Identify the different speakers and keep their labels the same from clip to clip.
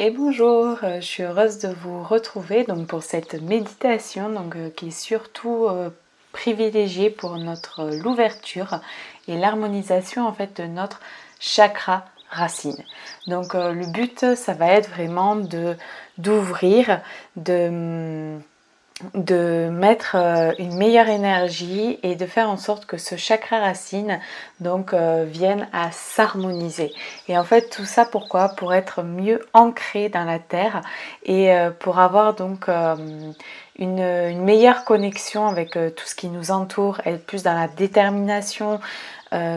Speaker 1: Et bonjour, je suis heureuse de vous retrouver donc pour cette méditation qui est surtout privilégiée pour l'ouverture et l'harmonisation en fait de notre chakra racine. Donc le but ça va être vraiment d'ouvrir, de mettre une meilleure énergie et de faire en sorte que ce chakra racine vienne à s'harmoniser. Et en fait tout ça pourquoi? Pour être mieux ancré dans la terre et pour avoir une meilleure connexion avec tout ce qui nous entoure, être plus dans la détermination,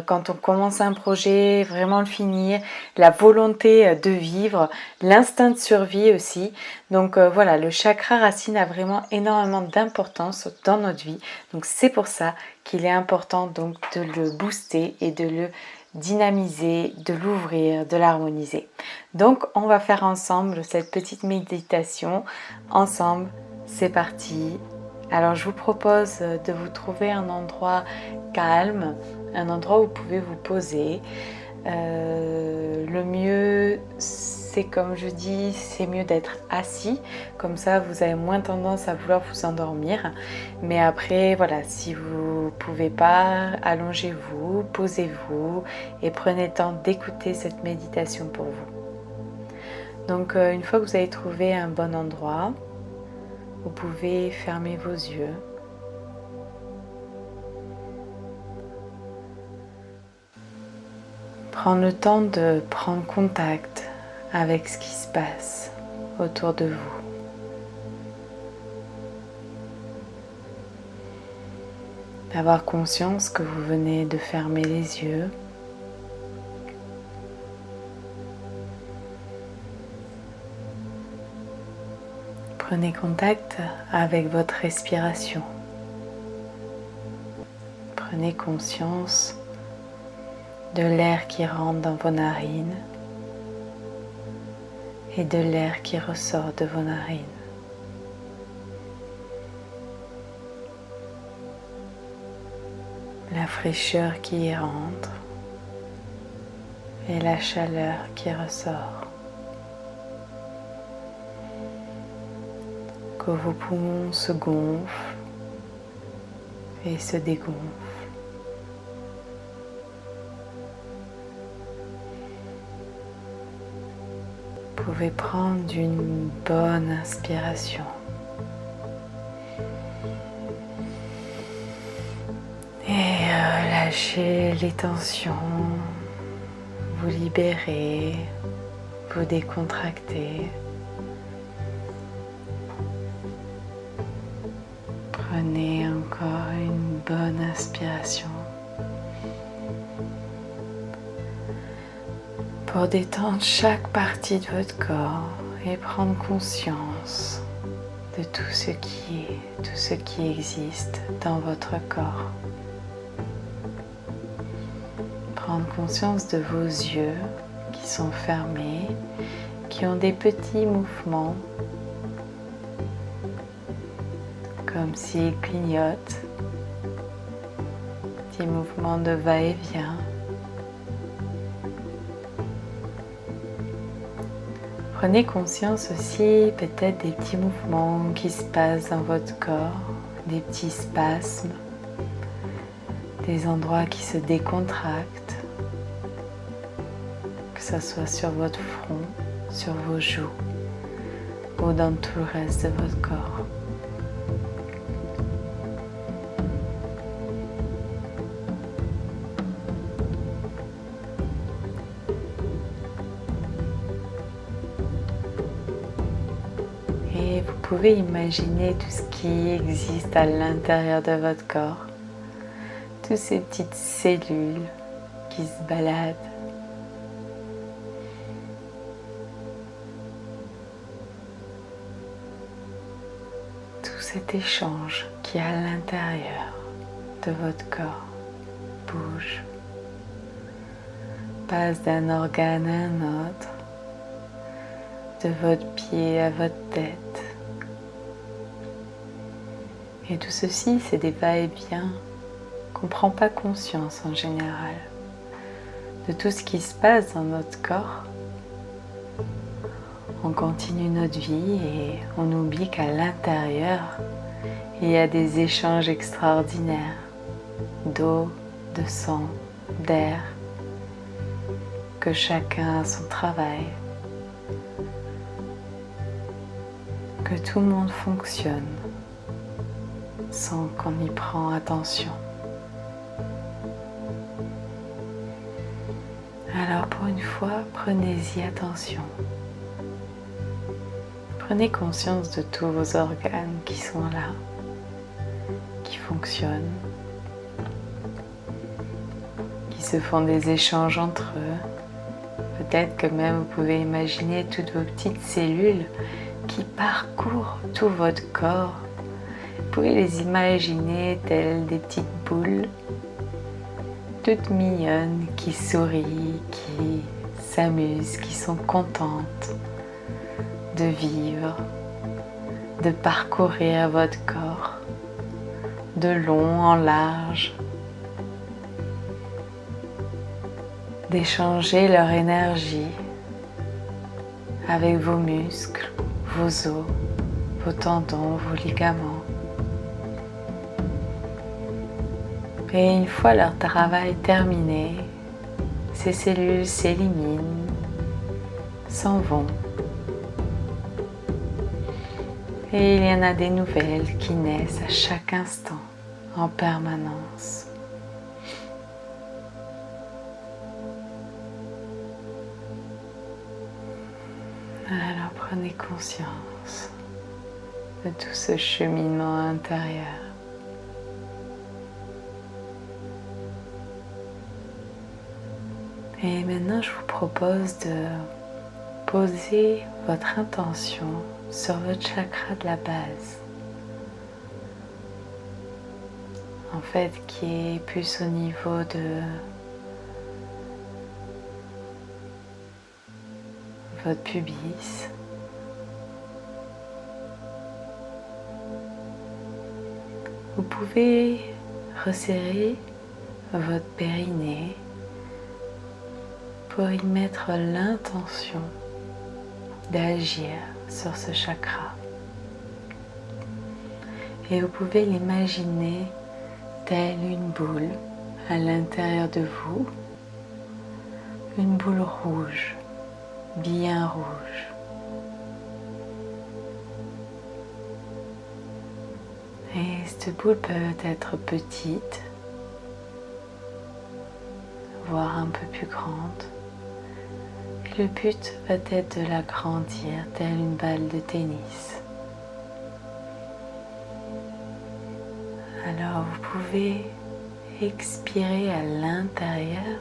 Speaker 1: quand on commence un projet, vraiment le finir, la volonté de vivre, l'instinct de survie aussi. Donc voilà, le chakra racine a vraiment énormément d'importance dans notre vie. Donc c'est pour ça qu'il est important donc de le booster et de le dynamiser, de l'ouvrir, de l'harmoniser. Donc on va faire ensemble cette petite méditation. Ensemble, c'est parti. Alors je vous propose de vous trouver un endroit calme, un endroit où vous pouvez vous poser. Le mieux, c'est comme je dis, c'est mieux d'être assis, comme ça vous avez moins tendance à vouloir vous endormir. Mais après, voilà, si vous ne pouvez pas, allongez-vous, posez-vous et prenez le temps d'écouter cette méditation pour vous. Donc une fois que vous avez trouvé un bon endroit, vous pouvez fermer vos yeux. Prendre le temps de prendre contact avec ce qui se passe autour de vous. D'avoir conscience que vous venez de fermer les yeux. Prenez contact avec votre respiration. Prenez conscience de l'air qui rentre dans vos narines et de l'air qui ressort de vos narines. La fraîcheur qui y rentre et la chaleur qui ressort. Que vos poumons se gonflent et se dégonflent. Vous pouvez prendre une bonne inspiration et lâcher les tensions, vous libérer, vous décontracter. Prenez encore une bonne inspiration pour détendre chaque partie de votre corps et prendre conscience de tout ce qui existe dans votre corps. Prendre conscience de vos yeux qui sont fermés, qui ont des petits mouvements comme s'ils clignotent, petits mouvements de va-et-vient. Prenez conscience aussi peut-être des petits mouvements qui se passent dans votre corps, des petits spasmes, des endroits qui se décontractent, que ce soit sur votre front, sur vos joues ou dans tout le reste de votre corps. Et vous pouvez imaginer tout ce qui existe à l'intérieur de votre corps, toutes ces petites cellules qui se baladent. Tout cet échange qui est à l'intérieur de votre corps bouge, passe d'un organe à un autre, de votre pied à votre tête. Et tout ceci, c'est des va-et-vient qu'on ne prend pas conscience en général de tout ce qui se passe dans notre corps. On continue notre vie et on oublie qu'à l'intérieur, il y a des échanges extraordinaires d'eau, de sang, d'air, que chacun a son travail, que tout le monde fonctionne sans qu'on y prend attention. Alors pour une fois, prenez-y attention. Prenez conscience de tous vos organes qui sont là, qui fonctionnent, qui se font des échanges entre eux. Peut-être que même vous pouvez imaginer toutes vos petites cellules qui parcourent tout votre corps. Vous pouvez les imaginer telles des petites boules, toutes mignonnes, qui sourient, qui s'amusent, qui sont contentes de vivre, de parcourir votre corps, de long en large, d'échanger leur énergie avec vos muscles, vos os, vos tendons, vos ligaments. Et une fois leur travail terminé, ces cellules s'éliminent, s'en vont. Et il y en a des nouvelles qui naissent à chaque instant, en permanence. Alors prenez conscience de tout ce cheminement intérieur. Et maintenant, je vous propose de poser votre intention sur votre chakra de la base. En fait, qui est plus au niveau de votre pubis. Vous pouvez resserrer votre périnée pour y mettre l'intention d'agir sur ce chakra. Et vous pouvez l'imaginer telle une boule à l'intérieur de vous, une boule rouge, bien rouge. Et cette boule peut être petite, voire un peu plus grande. Et le but va être de l'agrandir telle une balle de tennis. Alors vous pouvez expirer à l'intérieur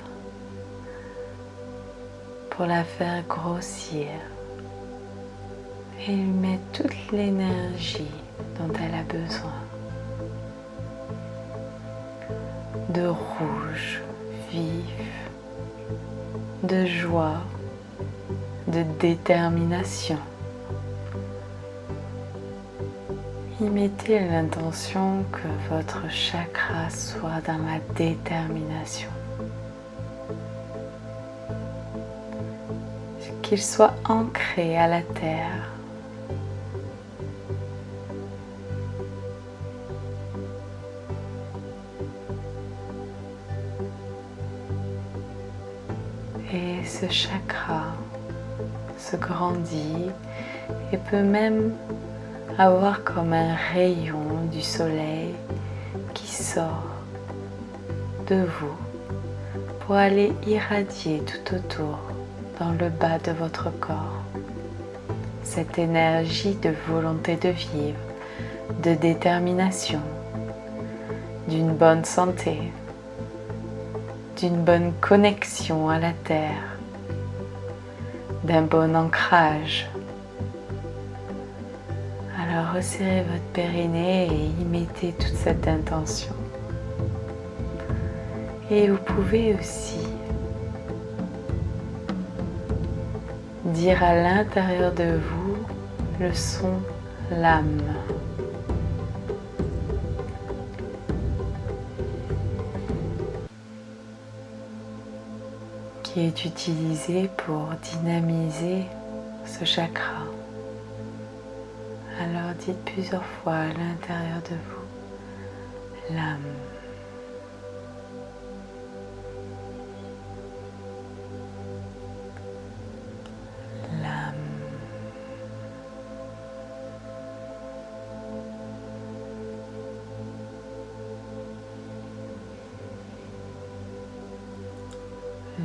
Speaker 1: pour la faire grossir et lui mettre toute l'énergie dont elle a besoin. De rouge vif, de joie, de détermination. Y mettez l'intention que votre chakra soit dans la détermination. Qu'il soit ancré à la terre. Et ce chakra se grandit et peut même avoir comme un rayon du soleil qui sort de vous pour aller irradier tout autour dans le bas de votre corps. Cette énergie de volonté de vivre, de détermination, d'une bonne santé, d'une bonne connexion à la terre, d'un bon ancrage. Alors resserrez votre périnée et y mettez toute cette intention. Et vous pouvez aussi dire à l'intérieur de vous le son l'âme. Qui est utilisé pour dynamiser ce chakra. Alors dites plusieurs fois à l'intérieur de vous, l'âme. L'âme.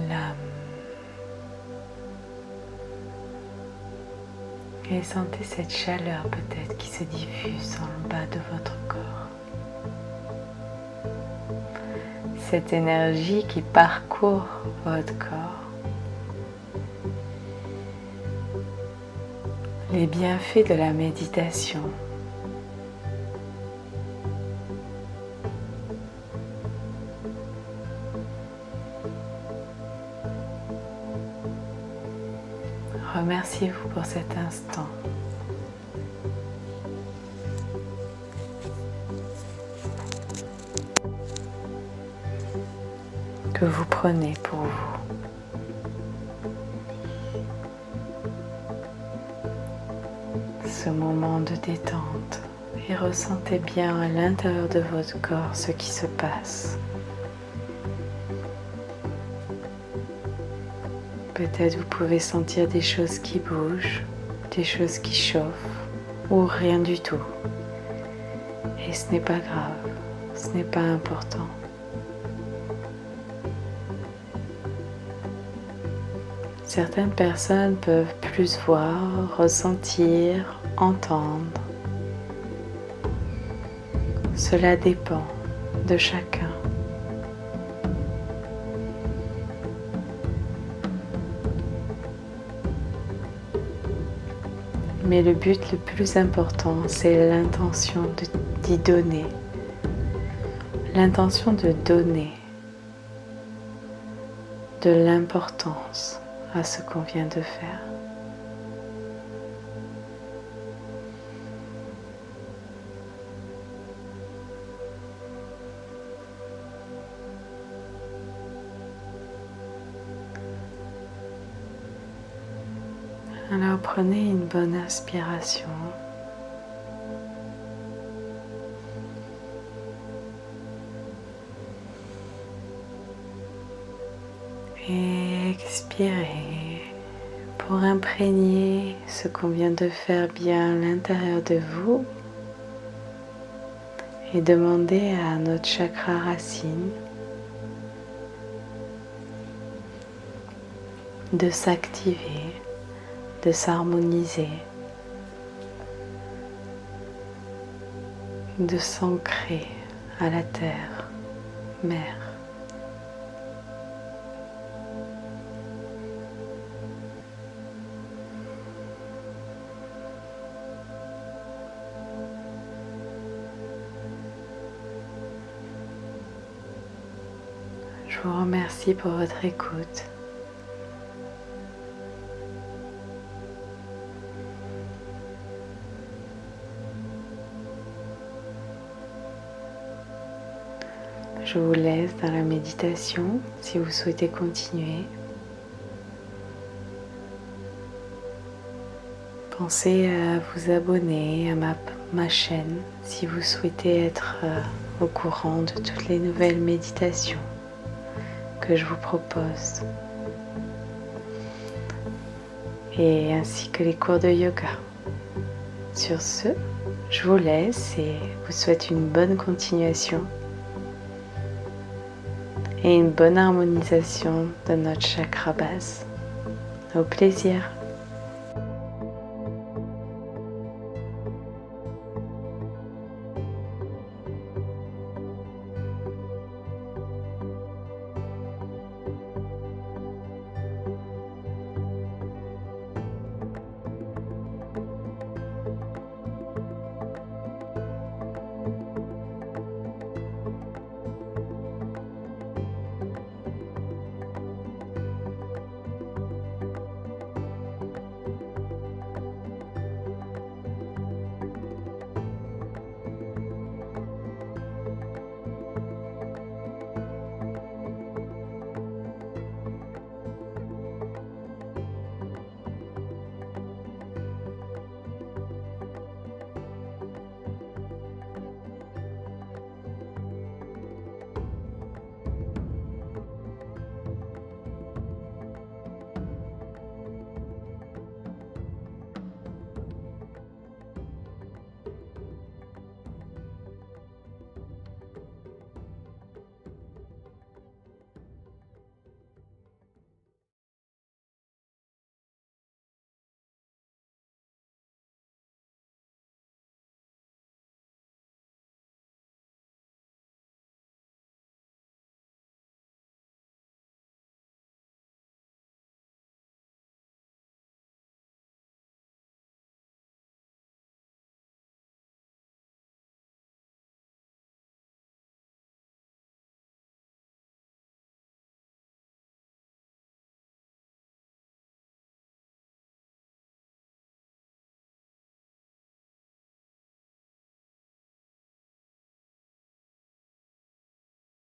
Speaker 1: L'âme. Et sentez cette chaleur peut-être qui se diffuse dans le bas de votre corps. Cette énergie qui parcourt votre corps. Les bienfaits de la méditation. Remerciez-vous pour cet instant. Que vous prenez pour vous. Ce moment de détente et ressentez bien à l'intérieur de votre corps ce qui se passe. Peut-être vous pouvez sentir des choses qui bougent, des choses qui chauffent ou rien du tout. Et ce n'est pas grave, ce n'est pas important. Certaines personnes peuvent plus voir, ressentir, entendre. Cela dépend de chacun. Mais le but le plus important, c'est l'intention d'y donner. L'intention de donner de l'importance à ce qu'on vient de faire. Alors prenez une bonne inspiration. Et expirez pour imprégner ce qu'on vient de faire bien à l'intérieur de vous et demander à notre chakra racine de s'activer, de s'harmoniser, de s'ancrer à la terre, mère. Je vous remercie pour votre écoute. Je vous laisse dans la méditation si vous souhaitez continuer. Pensez à vous abonner à ma chaîne si vous souhaitez être au courant de toutes les nouvelles méditations que je vous propose, et ainsi que les cours de yoga. Sur ce, je vous laisse et vous souhaite une bonne continuation et une bonne harmonisation de notre chakra base. Au plaisir.